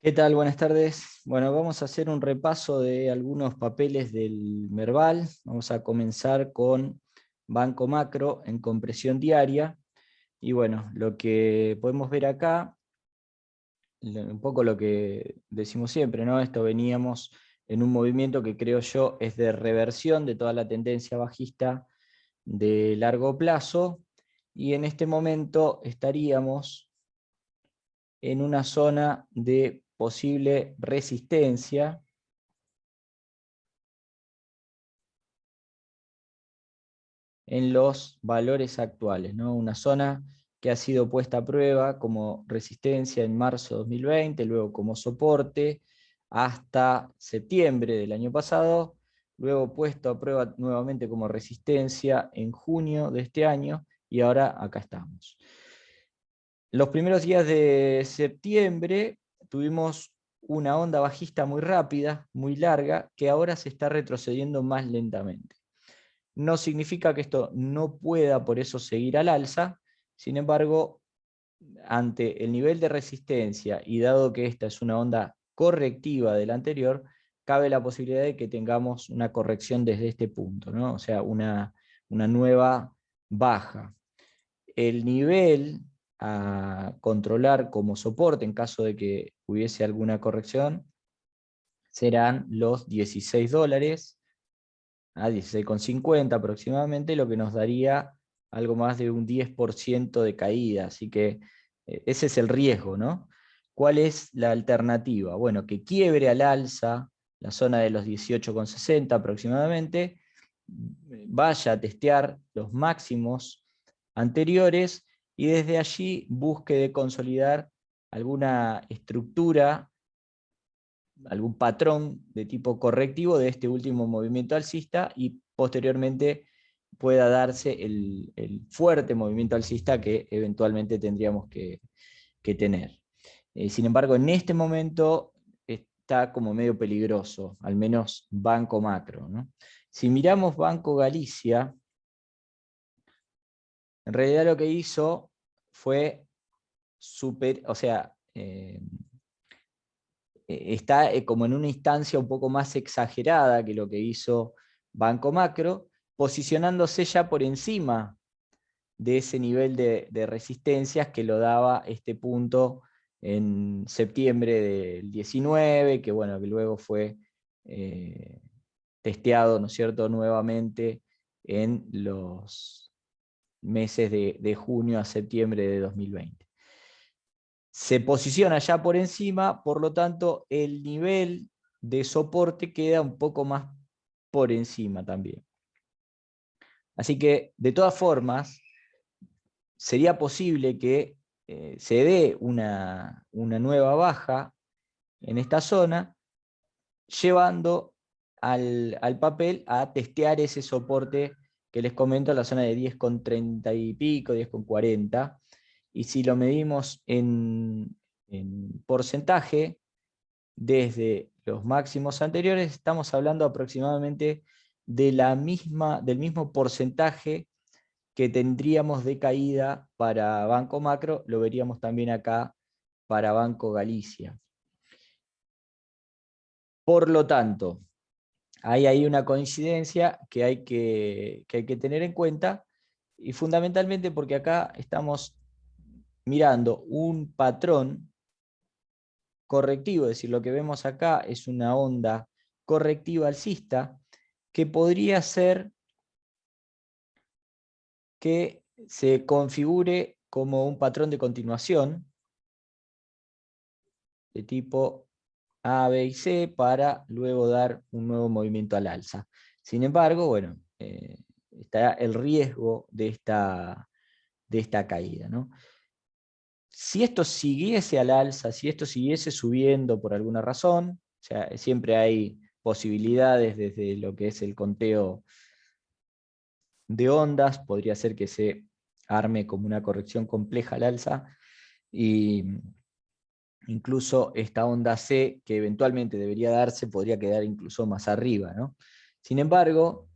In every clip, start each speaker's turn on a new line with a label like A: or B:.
A: ¿Qué tal? Buenas tardes. Bueno, vamos a hacer un repaso de algunos papeles del Merval. Vamos a comenzar con Banco Macro en compresión diaria. Y bueno, lo que podemos ver acá, un poco lo que decimos siempre, ¿no? Esto veníamos en un movimiento que creo yo es de reversión de toda la tendencia bajista de largo plazo. Y en este momento estaríamos en una zona de posible resistencia en los valores actuales, ¿no? Una zona que ha sido puesta a prueba como resistencia en marzo de 2020, luego como soporte hasta septiembre del año pasado, luego puesto a prueba nuevamente como resistencia en junio de este año, y ahora acá estamos. Los primeros días de septiembre tuvimos una onda bajista muy rápida, muy larga, que ahora se está retrocediendo más lentamente. No significa que esto no pueda por eso seguir al alza, sin embargo, ante el nivel de resistencia y dado que esta es una onda correctiva de la anterior, cabe la posibilidad de que tengamos una corrección desde este punto, ¿no? O sea, una nueva baja. El nivel a controlar como soporte en caso de que hubiese alguna corrección serán los $16, a 16,50 aproximadamente, lo que nos daría algo más de un 10% de caída. Así que ese es el riesgo, ¿no? ¿Cuál es la alternativa? Bueno, que quiebre al alza la zona de los 18,60 aproximadamente, vaya a testear los máximos anteriores y desde allí busque de consolidar alguna estructura, algún patrón de tipo correctivo de este último movimiento alcista y posteriormente pueda darse el fuerte movimiento alcista que eventualmente tendríamos que tener. Sin embargo, en este momento está como medio peligroso, al menos Banco Macro, ¿no? Si miramos Banco Galicia, en realidad lo que hizo fue o sea, está como en una instancia un poco más exagerada que lo que hizo Banco Macro, posicionándose ya por encima de ese nivel de resistencias que lo daba este punto en septiembre del 19, que bueno, que luego fue testeado, ¿no es cierto?, nuevamente en los meses de junio a septiembre de 2020. Se posiciona ya por encima, por lo tanto el nivel de soporte queda un poco más por encima también. Así que de todas formas sería posible que se dé una nueva baja en esta zona, llevando al papel a testear ese soporte que les comento, la zona de 10,30 y pico, 10,40, y si lo medimos en porcentaje, desde los máximos anteriores, estamos hablando aproximadamente del mismo porcentaje que tendríamos de caída para Banco Macro, lo veríamos también acá para Banco Galicia. Por lo tanto, hay ahí una coincidencia que hay que tener en cuenta, y fundamentalmente porque acá estamos mirando un patrón correctivo, es decir, lo que vemos acá es una onda correctiva alcista que podría ser que se configure como un patrón de continuación de tipo A, B y C para luego dar un nuevo movimiento al alza. Sin embargo, bueno, está el riesgo de esta caída, ¿no? Si esto siguiese al alza, si esto siguiese subiendo por alguna razón, o sea, siempre hay posibilidades desde lo que es el conteo de ondas, podría ser que se arme como una corrección compleja al alza, y incluso esta onda C, que eventualmente debería darse, podría quedar incluso más arriba, ¿no? Sin embargo,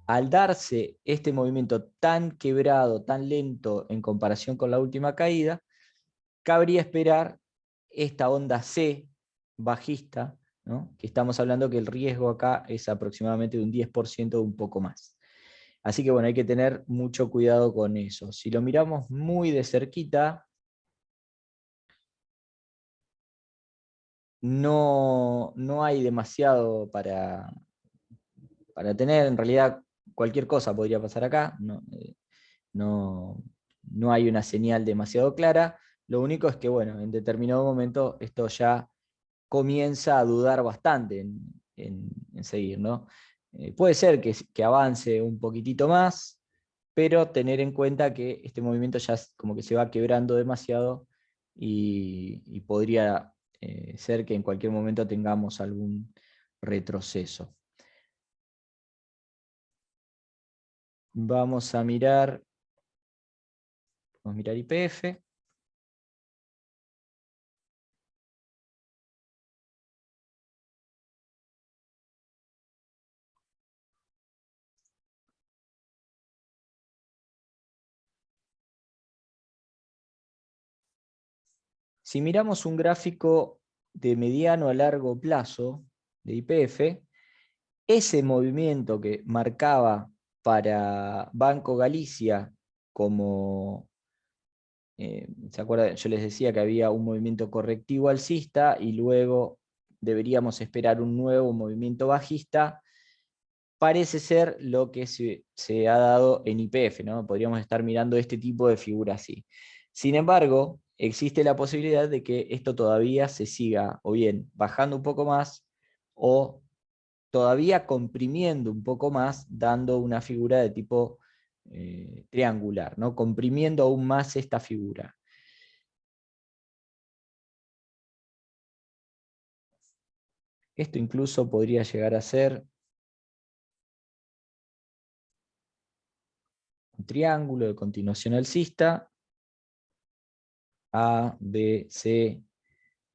A: al darse este movimiento tan quebrado, tan lento en comparación con la última caída, cabría esperar esta onda C bajista, ¿no? Que estamos hablando que el riesgo acá es aproximadamente de un 10% o un poco más. Así que bueno, hay que tener mucho cuidado con eso. Si lo miramos muy de cerquita, no hay demasiado para tener. En realidad cualquier cosa podría pasar acá. No, no hay una señal demasiado clara. Lo único es que, bueno, en determinado momento esto ya comienza a dudar bastante en seguir, ¿no? Puede ser que avance un poquitito más, pero tener en cuenta que este movimiento ya como que se va quebrando demasiado y podría ser que en cualquier momento tengamos algún retroceso. Vamos a mirar YPF. Si miramos un gráfico de mediano a largo plazo de YPF, ese movimiento que marcaba para Banco Galicia como, ¿se acuerdan? Yo les decía que había un movimiento correctivo alcista y luego deberíamos esperar un nuevo movimiento bajista. Parece ser lo que se ha dado en YPF, ¿no? Podríamos estar mirando este tipo de figura así. Sin embargo, existe la posibilidad de que esto todavía se siga o bien bajando un poco más o todavía comprimiendo un poco más, dando una figura de tipo triangular, ¿no? Comprimiendo aún más esta figura. Esto incluso podría llegar a ser un triángulo de continuación alcista, A, B, C,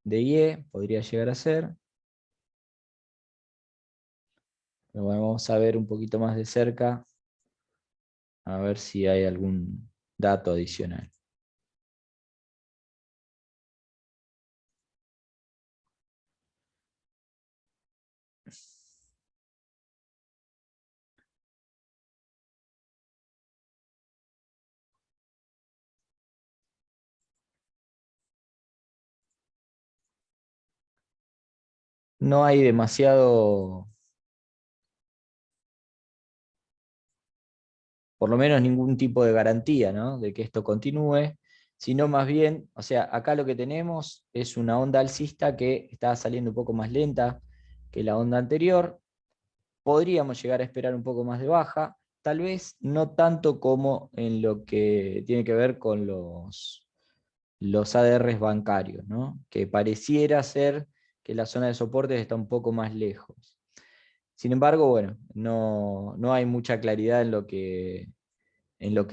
A: D y E, podría llegar a ser. Pero bueno, vamos a ver un poquito más de cerca, a ver si hay algún dato adicional. No hay demasiado, por lo menos ningún tipo de garantía, ¿no? De que esto continúe, sino más bien, o sea, acá lo que tenemos es una onda alcista que está saliendo un poco más lenta que la onda anterior. Podríamos llegar a esperar un poco más de baja, tal vez no tanto como en lo que tiene que ver con los ADRs bancarios, ¿no? Que pareciera ser que la zona de soportes está un poco más lejos. Sin embargo, bueno, no hay mucha claridad en lo que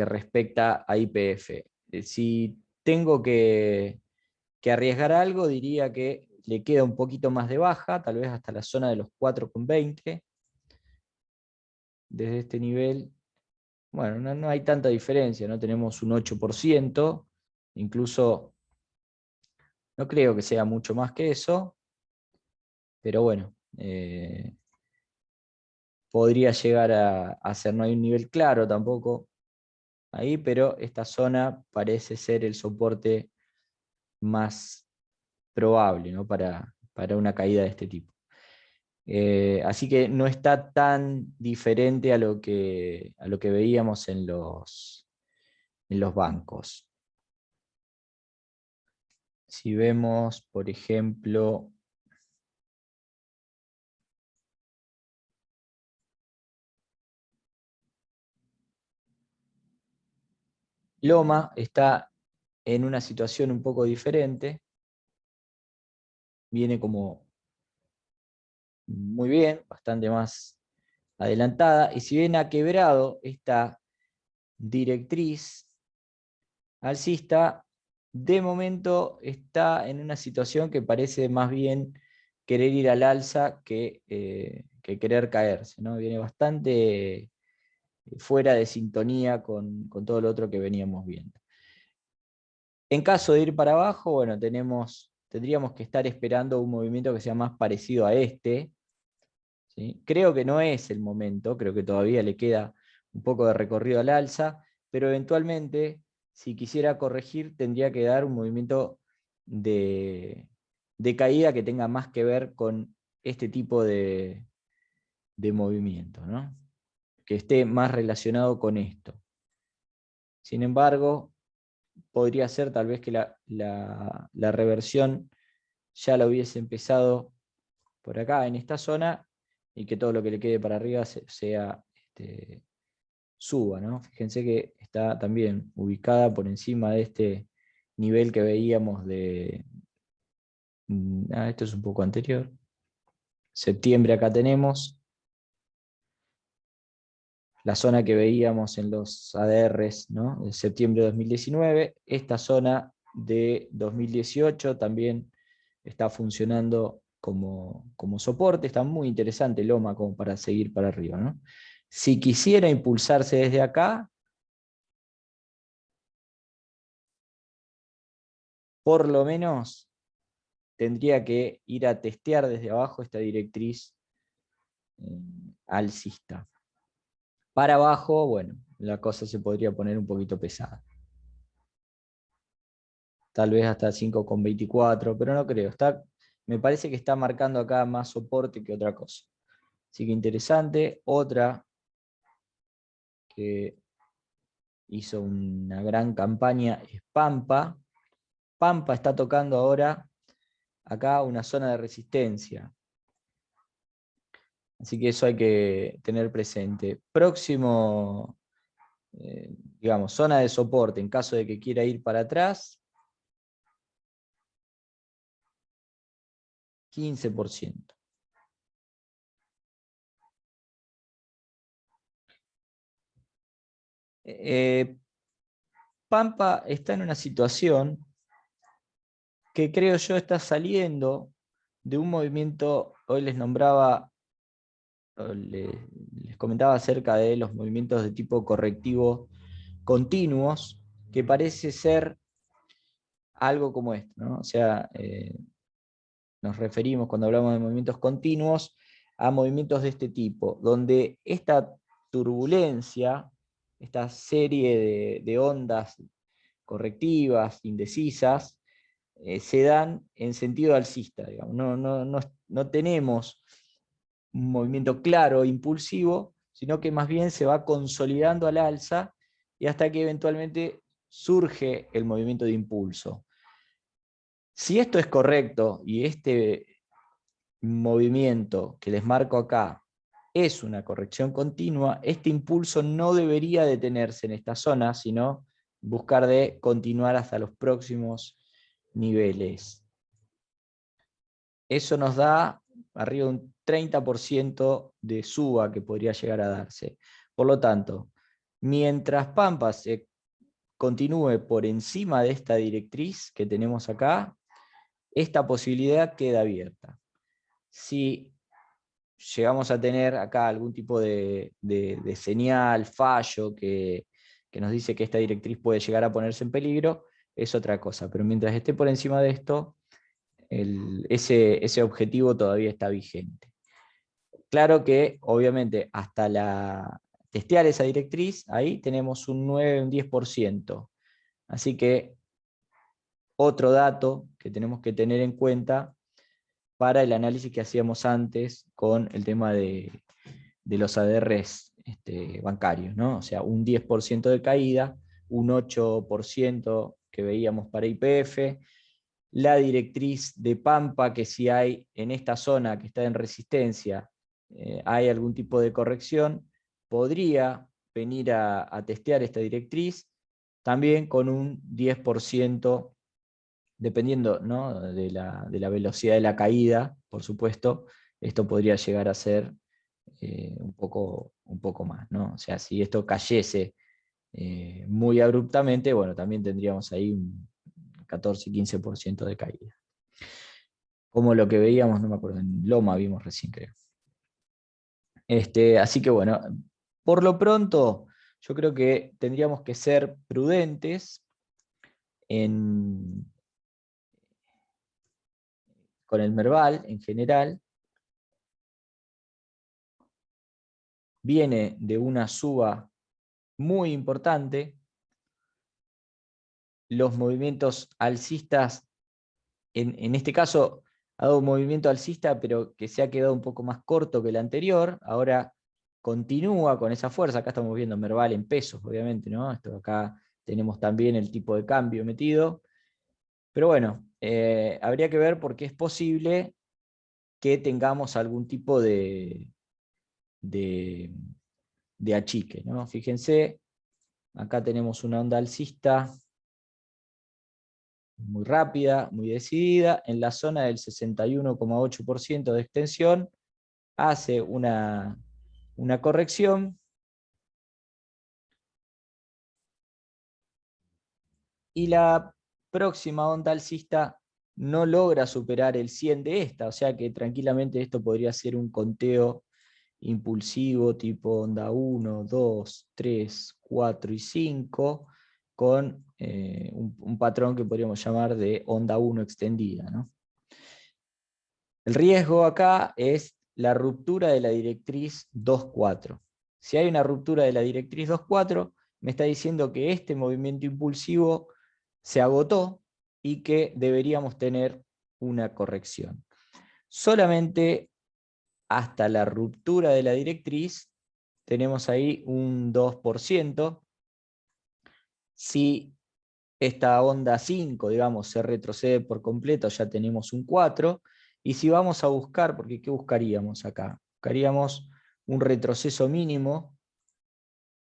A: respecta a YPF. Si tengo que arriesgar algo, diría que le queda un poquito más de baja, tal vez hasta la zona de los 4,20. Desde este nivel, bueno, no hay tanta diferencia, no tenemos un 8%, incluso no creo que sea mucho más que eso, pero bueno, podría llegar a ser, no hay un nivel claro tampoco ahí, pero esta zona parece ser el soporte más probable, ¿no? para una caída de este tipo. Así que no está tan diferente a lo que veíamos en los bancos. Si vemos, por ejemplo, Loma está en una situación un poco diferente, viene como muy bien, bastante más adelantada, y si bien ha quebrado esta directriz alcista, de momento está en una situación que parece más bien querer ir al alza que querer caerse, ¿no? Viene bastante fuera de sintonía con todo lo otro que veníamos viendo. En caso de ir para abajo, bueno, tenemos tendríamos que estar esperando un movimiento que sea más parecido a este, ¿sí? Creo que no es el momento, creo que todavía le queda un poco de recorrido al alza, pero eventualmente, si quisiera corregir, tendría que dar un movimiento de caída que tenga más que ver con este tipo de movimiento, ¿no? Que esté más relacionado con esto. Sin embargo, podría ser tal vez que la reversión ya la hubiese empezado por acá, en esta zona, y que todo lo que le quede para arriba sea suba, ¿no? Fíjense que está también ubicada por encima de este nivel que veíamos de... esto es un poco anterior. Septiembre acá tenemos. La zona que veíamos en los ADRs, ¿no? De septiembre de 2019. Esta zona de 2018 también está funcionando como soporte. Está muy interesante Loma como para seguir para arriba, ¿no? Si quisiera impulsarse desde acá, por lo menos tendría que ir a testear desde abajo esta directriz alcista. Para abajo, bueno, la cosa se podría poner un poquito pesada. Tal vez hasta 5,24, pero no creo. Me parece que está marcando acá más soporte que otra cosa. Así que interesante. Otra que hizo una gran campaña es Pampa. Pampa está tocando ahora acá una zona de resistencia. Así que eso hay que tener presente. Próximo, digamos, zona de soporte en caso de que quiera ir para atrás, 15%. Pampa está en una situación que creo yo está saliendo de un movimiento, hoy les comentaba acerca de los movimientos de tipo correctivo continuos, que parece ser algo como esto, ¿no? O sea, nos referimos cuando hablamos de movimientos continuos a movimientos de este tipo, donde esta turbulencia, esta serie de ondas correctivas, indecisas, se dan en sentido alcista, digamos. No tenemos un movimiento claro, impulsivo, sino que más bien se va consolidando al alza y hasta que eventualmente surge el movimiento de impulso. Si esto es correcto y este movimiento que les marco acá es una corrección continua, este impulso no debería detenerse en esta zona, sino buscar de continuar hasta los próximos niveles. Eso nos da arriba de un 30% de suba que podría llegar a darse. Por lo tanto, mientras Pampa se continúe por encima de esta directriz que tenemos acá, esta posibilidad queda abierta. Si llegamos a tener acá algún tipo de señal, fallo, que nos dice que esta directriz puede llegar a ponerse en peligro, es otra cosa. Pero mientras esté por encima de esto, ese objetivo todavía está vigente. Claro que, obviamente, hasta testear esa directriz, ahí tenemos un 9, un 10%. Así que otro dato que tenemos que tener en cuenta para el análisis que hacíamos antes con el tema de los ADRs bancarios, ¿no? O sea, un 10% de caída, un 8% que veíamos para YPF, la directriz de Pampa, que si hay en esta zona que está en resistencia, hay algún tipo de corrección, podría venir a testear esta directriz, también con un 10%, dependiendo, ¿no?, de la velocidad de la caída, por supuesto, esto podría llegar a ser un poco más, ¿no? O sea, si esto cayese muy abruptamente, bueno, también tendríamos ahí un 14-15% de caída. Como lo que veíamos, no me acuerdo, en Loma vimos recién, creo. Así que bueno, por lo pronto, yo creo que tendríamos que ser prudentes en con el Merval en general, viene de una suba muy importante. Los movimientos alcistas, en este caso, ha dado un movimiento alcista, pero que se ha quedado un poco más corto que el anterior. Ahora continúa con esa fuerza. Acá estamos viendo Merval en pesos, obviamente, ¿no? Esto acá tenemos también el tipo de cambio metido. Pero bueno, habría que ver porque es posible que tengamos algún tipo de, de achique, ¿no? Fíjense, acá tenemos una onda alcista muy rápida, muy decidida, en la zona del 61,8% de extensión, hace una corrección, y la próxima onda alcista no logra superar el 100 de esta, o sea que tranquilamente esto podría ser un conteo impulsivo tipo onda 1, 2, 3, 4 y 5, con un patrón que podríamos llamar de onda 1 extendida, ¿no? El riesgo acá es la ruptura de la directriz 2,4. Si hay una ruptura de la directriz 2,4, me está diciendo que este movimiento impulsivo se agotó y que deberíamos tener una corrección. Solamente hasta la ruptura de la directriz tenemos ahí un 2%. Si esta onda 5, digamos, se retrocede por completo, ya tenemos un 4. Y si vamos a buscar, porque ¿qué buscaríamos acá? Buscaríamos un retroceso mínimo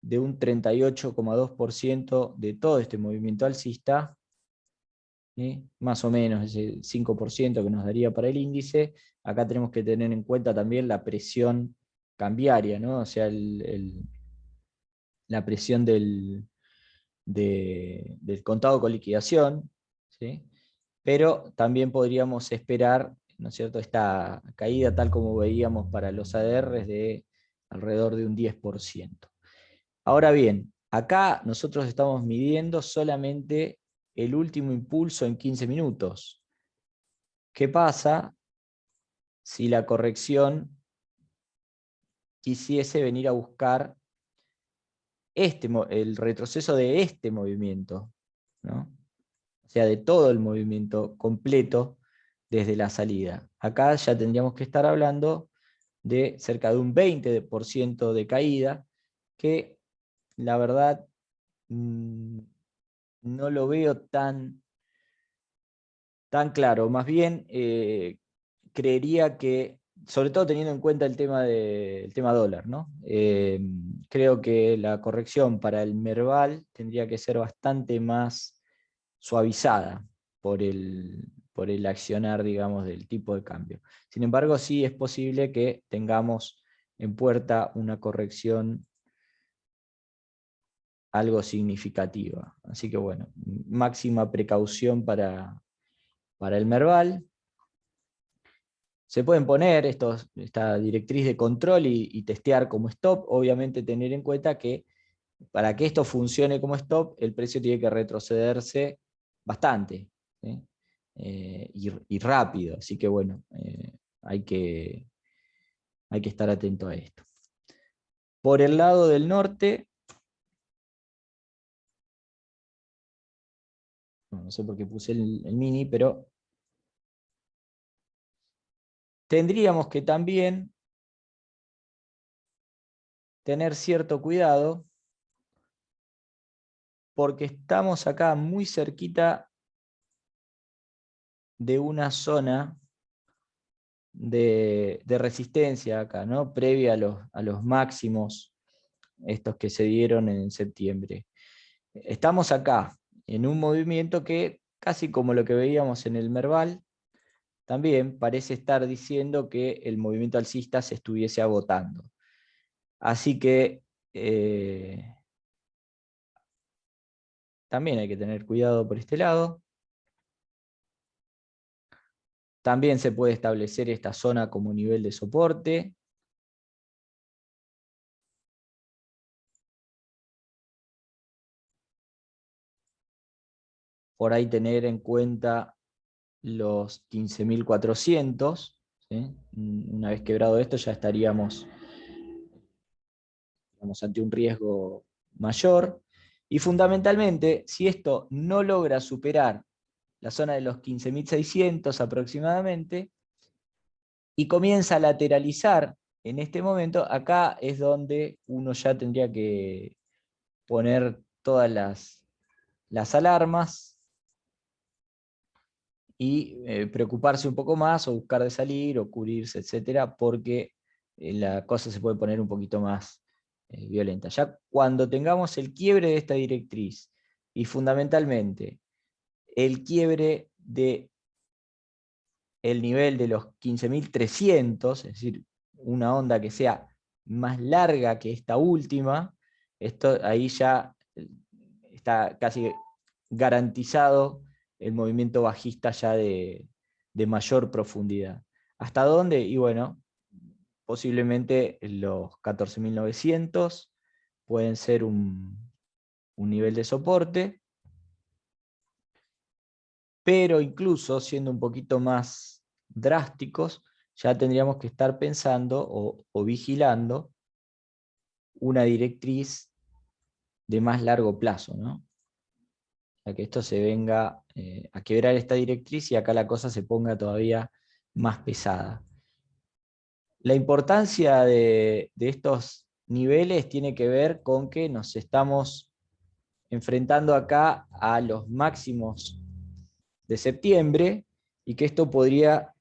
A: de un 38,2% de todo este movimiento alcista, ¿sí? Más o menos ese 5% que nos daría para el índice. Acá tenemos que tener en cuenta también la presión cambiaria, ¿no? O sea, la presión del contado con liquidación, ¿sí? Pero también podríamos esperar, ¿no es cierto?, esta caída tal como veíamos para los ADRs de alrededor de un 10%. Ahora bien, acá nosotros estamos midiendo solamente el último impulso en 15 minutos. ¿Qué pasa si la corrección quisiese venir a buscar el retroceso de este movimiento, ¿no? O sea, de todo el movimiento completo desde la salida? Acá ya tendríamos que estar hablando de cerca de un 20% de caída, que la verdad no lo veo tan claro. Más bien creería que, sobre todo teniendo en cuenta el tema dólar, ¿no? Creo que la corrección para el Merval tendría que ser bastante más suavizada por el accionar, digamos, del tipo de cambio. Sin embargo, sí es posible que tengamos en puerta una corrección algo significativa. Así que bueno, máxima precaución para el Merval. Se pueden poner esta directriz de control y testear como stop. Obviamente tener en cuenta que para que esto funcione como stop, el precio tiene que retrocederse bastante, ¿sí? Y rápido. Así que bueno, hay que estar atento a esto. Por el lado del norte, no sé por qué puse el mini, pero tendríamos que también tener cierto cuidado, porque estamos acá muy cerquita de una zona de resistencia acá, ¿no? Previa a los máximos estos que se dieron en septiembre. Estamos acá, en un movimiento que, casi como lo que veíamos en el Merval, también parece estar diciendo que el movimiento alcista se estuviese agotando. Así que también hay que tener cuidado por este lado. También se puede establecer esta zona como nivel de soporte. Por ahí tener en cuenta los 15.400, ¿sí? Una vez quebrado esto ya estaríamos, digamos, ante un riesgo mayor. Y fundamentalmente, si esto no logra superar la zona de los 15.600 aproximadamente, y comienza a lateralizar en este momento, acá es donde uno ya tendría que poner todas las alarmas y preocuparse un poco más o buscar de salir o cubrirse, etcétera, porque la cosa se puede poner un poquito más violenta. Ya cuando tengamos el quiebre de esta directriz y fundamentalmente el quiebre de el nivel de los 15.300, es decir, una onda que sea más larga que esta última, esto ahí ya está casi garantizado el movimiento bajista ya de mayor profundidad. ¿Hasta dónde? Y bueno, posiblemente los 14.900 pueden ser un nivel de soporte, pero incluso siendo un poquito más drásticos, ya tendríamos que estar pensando o vigilando una directriz de más largo plazo, ¿no? A que esto se venga a quebrar esta directriz y acá la cosa se ponga todavía más pesada. La importancia de estos niveles tiene que ver con que nos estamos enfrentando acá a los máximos de septiembre y que esto podría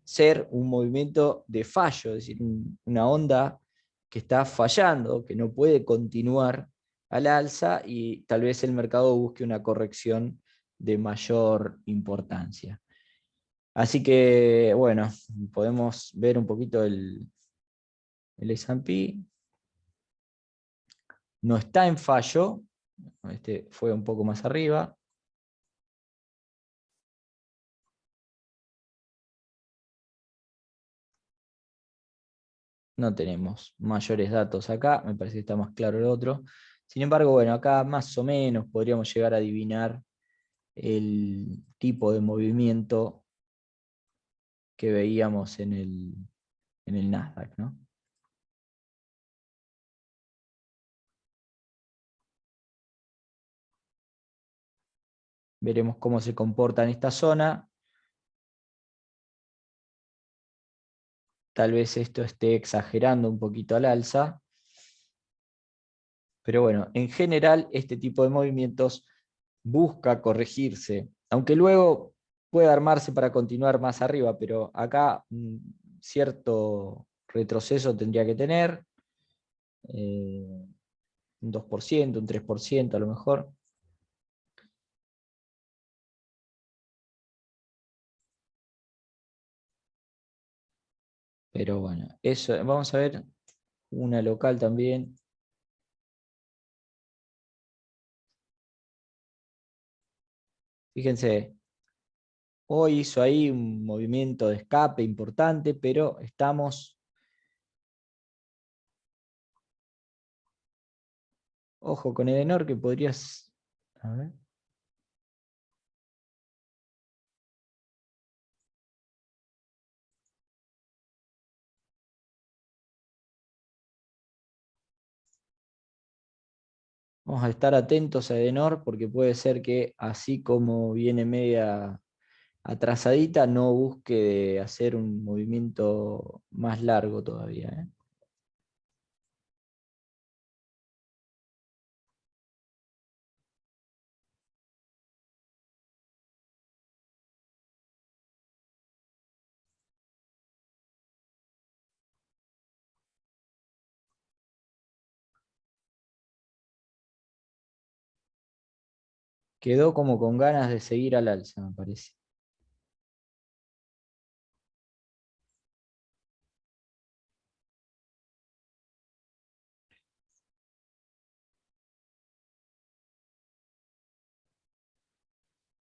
A: ser un movimiento de fallo, es decir, una onda que está fallando, que no puede continuar al alza y tal vez el mercado busque una corrección de mayor importancia. Así que, bueno, podemos ver un poquito el S&P. No está en fallo, este fue un poco más arriba. No tenemos mayores datos acá, me parece que está más claro el otro. Sin embargo, bueno, acá más o menos podríamos llegar a adivinar el tipo de movimiento que veíamos en el Nasdaq, ¿no? Veremos cómo se comporta en esta zona. Tal vez esto esté exagerando un poquito al alza. Pero bueno, en general este tipo de movimientos busca corregirse, aunque luego puede armarse para continuar más arriba, pero acá cierto retroceso tendría que tener, un 2%, un 3% a lo mejor. Pero bueno, eso, vamos a ver una local también. Fíjense, hoy hizo ahí un movimiento de escape importante, pero estamos, ojo con Edenor, que podrías, a ver, vamos a estar atentos a Edenor, porque puede ser que así como viene media atrasadita, no busque hacer un movimiento más largo todavía, ¿eh? Quedó como con ganas de seguir al alza, me parece.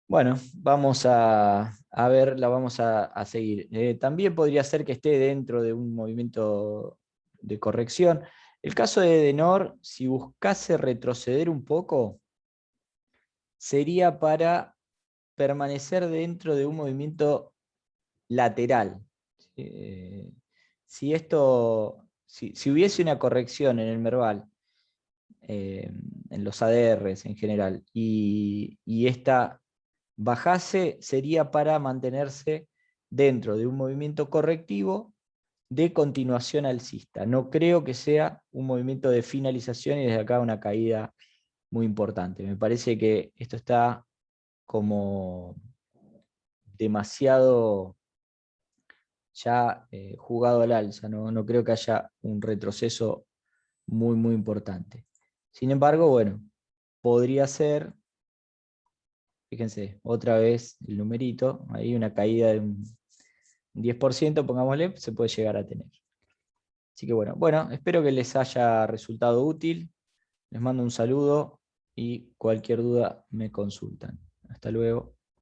A: Bueno, vamos a ver, la vamos a seguir. También podría ser que esté dentro de un movimiento de corrección. El caso de Edenor, si buscase retroceder un poco, sería para permanecer dentro de un movimiento lateral. Si hubiese una corrección en el Merval, en los ADRs en general, y esta bajase, sería para mantenerse dentro de un movimiento correctivo de continuación alcista. No creo que sea un movimiento de finalización y desde acá una caída muy importante. Me parece que esto está como demasiado ya jugado al alza, no creo que haya un retroceso muy importante. Sin embargo, bueno, podría ser, fíjense, otra vez el numerito, ahí una caída de un 10%, pongámosle, se puede llegar a tener. Así que bueno, espero que les haya resultado útil. Les mando un saludo y cualquier duda me consultan. Hasta luego.